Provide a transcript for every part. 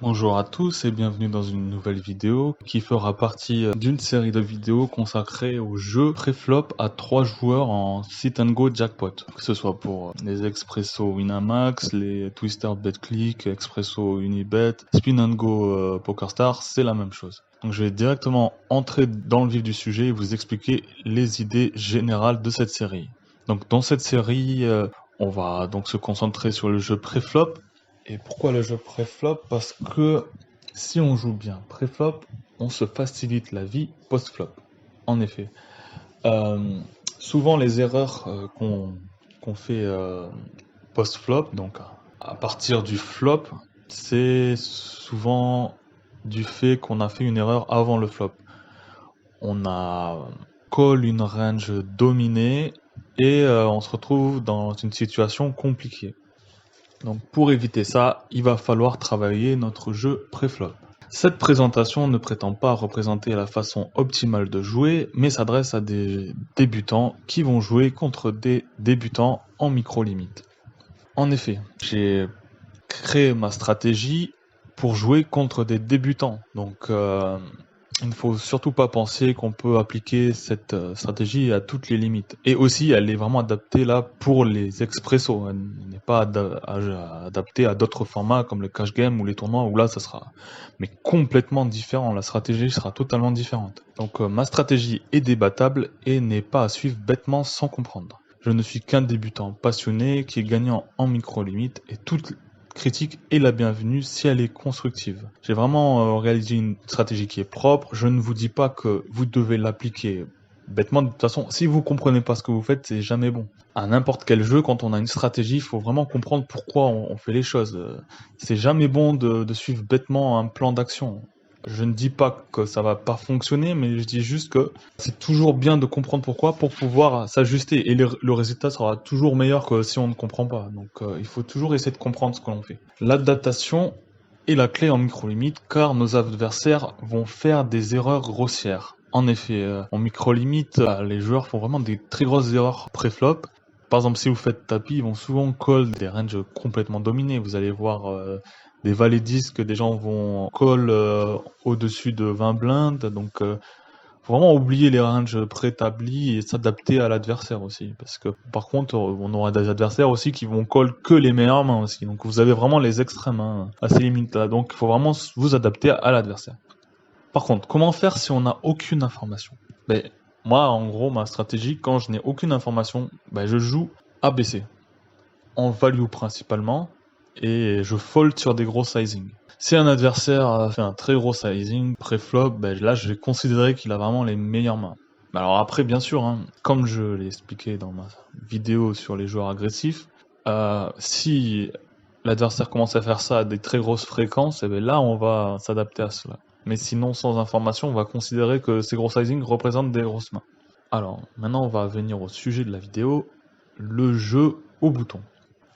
Bonjour à tous et bienvenue dans une nouvelle vidéo qui fera partie d'une série de vidéos consacrées au jeu préflop à 3 joueurs en sit and go jackpot. Que ce soit pour les Expresso Winamax, les Twister BetClick, Expresso Unibet, Spin and Go PokerStars, c'est la même chose. Donc je vais directement entrer dans le vif du sujet et vous expliquer les idées générales de cette série. Donc dans cette série, on va donc se concentrer sur le jeu préflop. Et pourquoi le jeu préflop? Parce que si on joue bien préflop, on se facilite la vie post-flop. En effet. Euh, Souvent les erreurs qu'on fait post-flop, donc à partir du flop, c'est souvent du fait qu'on a fait une erreur avant le flop. On a call une range dominée et on se retrouve dans une situation compliquée. Donc pour éviter ça, il va falloir travailler notre jeu préflop. Cette présentation ne prétend pas représenter la façon optimale de jouer, mais s'adresse à des débutants qui vont jouer contre des débutants en micro-limite. En effet, j'ai créé ma stratégie pour jouer contre des débutants. Donc il ne faut surtout pas penser qu'on peut appliquer cette stratégie à toutes les limites. Et aussi, elle est vraiment adaptée là pour les expressos. Elle n'est pas adaptée à d'autres formats comme le cash game ou les tournois où là, ça sera mais complètement différent. La stratégie sera totalement différente. Donc ma stratégie est débattable et n'est pas à suivre bêtement sans comprendre. Je ne suis qu'un débutant passionné qui est gagnant en micro-limite et toute critique est la bienvenue si elle est constructive. J'ai vraiment réalisé une stratégie qui est propre. Je ne vous dis pas que vous devez l'appliquer bêtement. De toute façon, si vous comprenez pas ce que vous faites, c'est jamais bon. À n'importe quel jeu, quand on a une stratégie, il faut vraiment comprendre pourquoi on fait les choses. C'est jamais bon de suivre bêtement un plan d'action. Je ne dis pas que ça va pas fonctionner, mais je dis juste que c'est toujours bien de comprendre pourquoi pour pouvoir s'ajuster. Et le résultat sera toujours meilleur que si on ne comprend pas. Donc il faut toujours essayer de comprendre ce que l'on fait. L'adaptation est la clé en micro-limite car nos adversaires vont faire des erreurs grossières. En effet, en micro-limite, les joueurs font vraiment des très grosses erreurs pré-flop. Par exemple, si vous faites tapis, ils vont souvent call des ranges complètement dominés. Vous allez voir des valets 10 que des gens vont call au-dessus de 20 blindes. Donc, faut vraiment oublier les ranges préétablis et s'adapter à l'adversaire aussi. Parce que, par contre, on aura des adversaires aussi qui vont call que les meilleures mains aussi. Donc, vous avez vraiment les extrêmes à ces limites-là. Donc, il faut vraiment vous adapter à l'adversaire. Par contre, comment faire si on n'a aucune information? Ben, moi, en gros, ma stratégie, quand je n'ai aucune information, ben, je joue ABC. En value principalement, et je fold sur des gros sizing. Si un adversaire a fait un très gros sizing pré-flop, ben là je vais considérer qu'il a vraiment les meilleures mains. Alors après, bien sûr, hein, comme je l'ai expliqué dans ma vidéo sur les joueurs agressifs, si l'adversaire commence à faire ça à des très grosses fréquences, et ben là on va s'adapter à cela. Mais sinon, sans information, on va considérer que ces gros sizing représentent des grosses mains. Alors, maintenant on va venir au sujet de la vidéo, le jeu au bouton.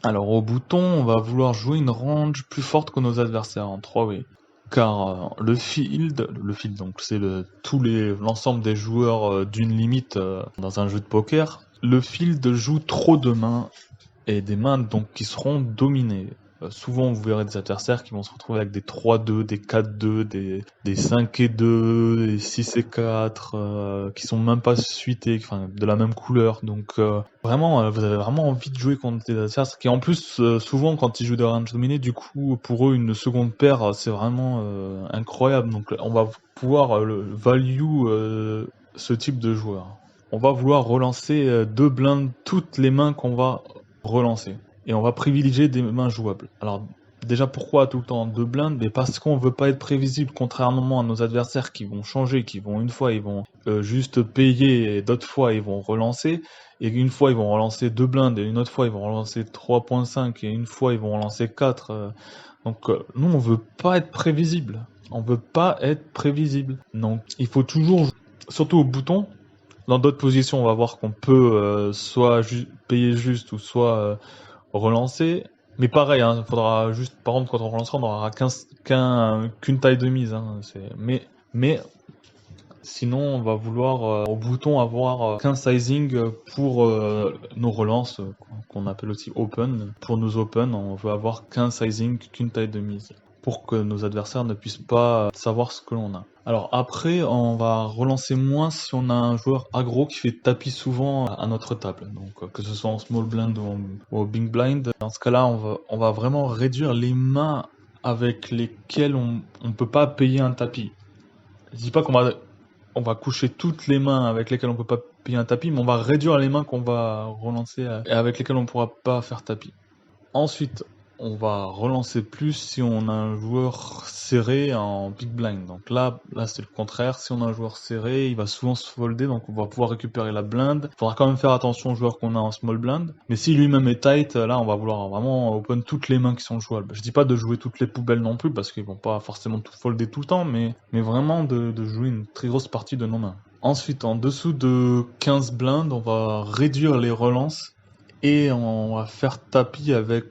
Alors au bouton, on va vouloir jouer une range plus forte que nos adversaires en 3-way. Car le field donc c'est l'ensemble des joueurs d'une limite dans un jeu de poker. Le field joue trop de mains et des mains donc qui seront dominées. Souvent vous verrez des adversaires qui vont se retrouver avec des 3-2, des 4-2, des 5-2, des 6-4, qui sont même pas suités, enfin de la même couleur. Donc vraiment, vous avez vraiment envie de jouer contre des adversaires qui en plus, souvent quand ils jouent des ranges dominées, du coup pour eux une seconde paire c'est vraiment incroyable. Donc on va pouvoir value ce type de joueur. On va vouloir relancer deux blindes toutes les mains qu'on va relancer. Et on va privilégier des mains jouables. Alors déjà pourquoi tout le temps deux blindes? Mais parce qu'on veut pas être prévisible, contrairement à nos adversaires qui vont changer, qui vont une fois ils vont juste payer et d'autres fois ils vont relancer. Et une fois ils vont relancer deux blindes et une autre fois ils vont relancer 3.5 et une fois ils vont relancer 4. Donc nous on veut pas être prévisible. On veut pas être prévisible. Donc il faut toujours, surtout au bouton, dans d'autres positions on va voir qu'on peut soit payer juste ou soit relancer. Mais pareil, hein, faudra juste, par contre, quand on relancera, on n'aura qu'une taille de mise. Hein, mais sinon, on va vouloir au bouton avoir qu'un sizing pour nos relances, qu'on appelle aussi open. Pour nos open, on veut avoir qu'un sizing, qu'une taille de mise. pour que nos adversaires ne puissent pas savoir ce que l'on a. Alors après, on va relancer moins si on a un joueur aggro qui fait tapis souvent à notre table. Donc que ce soit en small blind ou en big blind, dans ce cas-là, on va vraiment réduire les mains avec lesquelles on ne peut pas payer un tapis. Je dis pas on va coucher toutes les mains avec lesquelles on peut pas payer un tapis, mais on va réduire les mains qu'on va relancer et avec lesquelles on pourra pas faire tapis. Ensuite, on va relancer plus si on a un joueur serré en big blind. Donc là c'est le contraire. Si on a un joueur serré, il va souvent se folder, donc on va pouvoir récupérer la blinde. Il faudra quand même faire attention aux joueurs qu'on a en small blind. Mais si lui-même est tight, là on va vouloir vraiment open toutes les mains qui sont jouables. Je dis pas de jouer toutes les poubelles non plus, parce qu'ils vont pas forcément tout folder tout le temps, mais vraiment de jouer une très grosse partie de nos mains. Ensuite, en dessous de 15 blindes, on va réduire les relances. Et on va faire tapis avec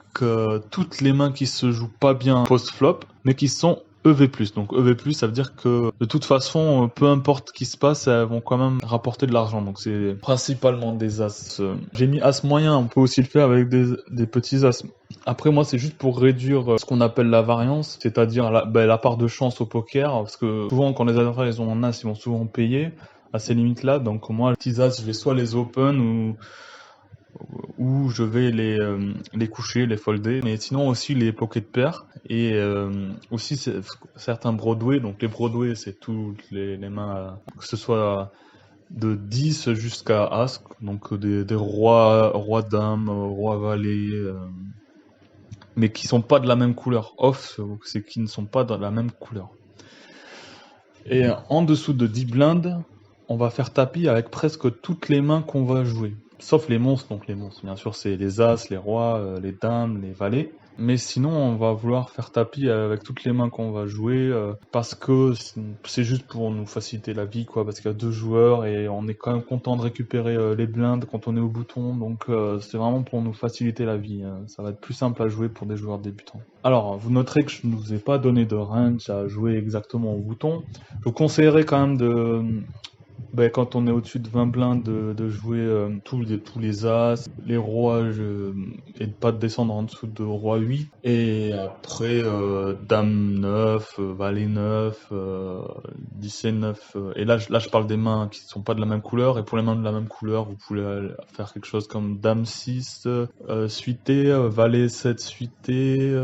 toutes les mains qui se jouent pas bien post-flop, mais qui sont EV+. Donc EV+, ça veut dire que de toute façon, peu importe ce qui se passe, elles vont quand même rapporter de l'argent. Donc c'est principalement des as. J'ai mis as moyen, on peut aussi le faire avec des petits as. Après moi, c'est juste pour réduire ce qu'on appelle la variance, c'est-à-dire la part de chance au poker. Parce que souvent, quand les adversaires ils ont un as, ils vont souvent payer à ces limites-là. Donc moi, les petits as, je vais soit les open ou je vais les coucher, les folder, mais sinon aussi les pocket pairs et aussi certains Broadway. Donc les Broadway, c'est toutes les mains, que ce soit de 10 jusqu'à As, donc des rois, dames, rois valet, mais qui sont pas de la même couleur. Off, c'est qui ne sont pas de la même couleur. Et en dessous de 10 blindes, on va faire tapis avec presque toutes les mains qu'on va jouer. Sauf les monstres, donc les monstres, bien sûr, c'est les as, les rois, les dames, les valets. Mais sinon, on va vouloir faire tapis avec toutes les mains qu'on va jouer, parce que c'est juste pour nous faciliter la vie, quoi, parce qu'il y a 2 joueurs et on est quand même content de récupérer les blindes quand on est au bouton, donc c'est vraiment pour nous faciliter la vie. Ça va être plus simple à jouer pour des joueurs débutants. Alors, vous noterez que je ne vous ai pas donné de range à jouer exactement au bouton. Je vous conseillerais quand même quand on est au-dessus de 20 blindes, de jouer tous les as, les rois, et de pas descendre en dessous de roi 8. Et après, dame 9, valet 9, 10 et 9. Et là, je parle des mains qui sont pas de la même couleur. Et pour les mains de la même couleur, vous pouvez faire quelque chose comme dame 6 suité, valet 7 suité,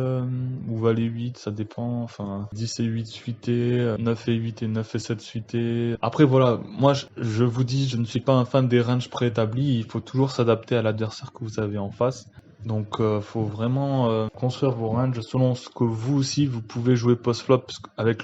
ou valet 8, ça dépend. Enfin, 10 et 8 suité, 9 et 8 et 9 et 7 suité. Après, voilà, moi, je vous dis, je ne suis pas un fan des ranges préétablis. Il faut toujours s'adapter à l'adversaire que vous avez en face. Donc, faut vraiment construire vos ranges selon ce que vous aussi, vous pouvez jouer post-flop avec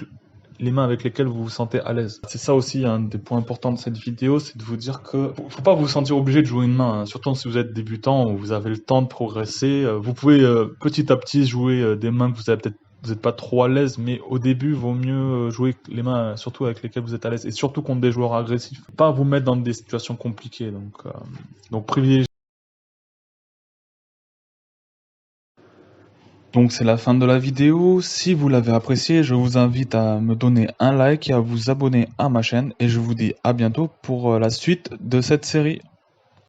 les mains avec lesquelles vous vous sentez à l'aise. C'est ça aussi un des points importants de cette vidéo, c'est de vous dire que faut pas vous sentir obligé de jouer une main, hein. Surtout si vous êtes débutant ou vous avez le temps de progresser. Vous pouvez petit à petit jouer des mains que vous n'êtes pas trop à l'aise, mais au début, vaut mieux jouer les mains surtout avec lesquelles vous êtes à l'aise, et surtout contre des joueurs agressifs. Pas vous mettre dans des situations compliquées, donc privilégiez. Donc c'est la fin de la vidéo. Si vous l'avez appréciée, je vous invite à me donner un like et à vous abonner à ma chaîne, et je vous dis à bientôt pour la suite de cette série.